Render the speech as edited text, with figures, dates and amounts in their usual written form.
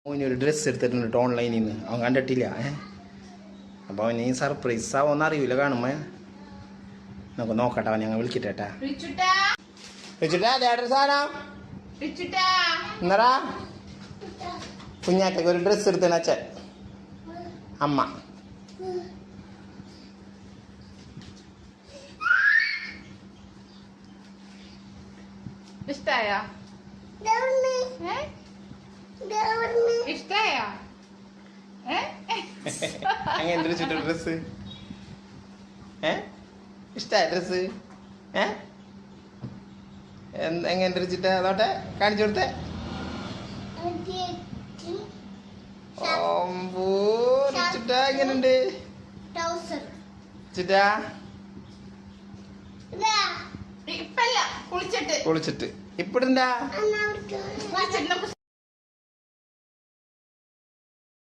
അവനൊരു ഡ്രസ്സ് എടുത്തിട്ടുണ്ട് ഓൺലൈനിൽ നിന്ന്. അവൻ കണ്ടിട്ടില്ല. അപ്പോൾ അവന് സർപ്രൈസ് ആവുമെന്ന് അറിയില്ല. കാണുമ്പോ നമുക്ക് നോക്കട്ടെ. അവൻ ഞങ്ങൾ വിളിക്കട്ടെ. എന്നറാ കുഞ്ഞാറ്റക്ക് ഒരു ഡ്രസ്സ് എടുത്തണ അച്ഛൻ അമ്മ. ഇഷ്ടായോ? ഇഷ്ടായോ? എങ്ങനെ ചുറ്റ ഡ്രസ് ഇഷ്ടായ ഡ്രസ് എങ്ങനെ ചിട്ട അതോട്ടെ കാണിച്ചു കൊടുത്തേ. ചിട്ട എങ്ങനെയുണ്ട് ചിട്ടാ? ഇപ്പല്ല കുളിച്ചിട്ട് കുളിച്ചിട്ട് ഇപ്പിടണ്ടാ.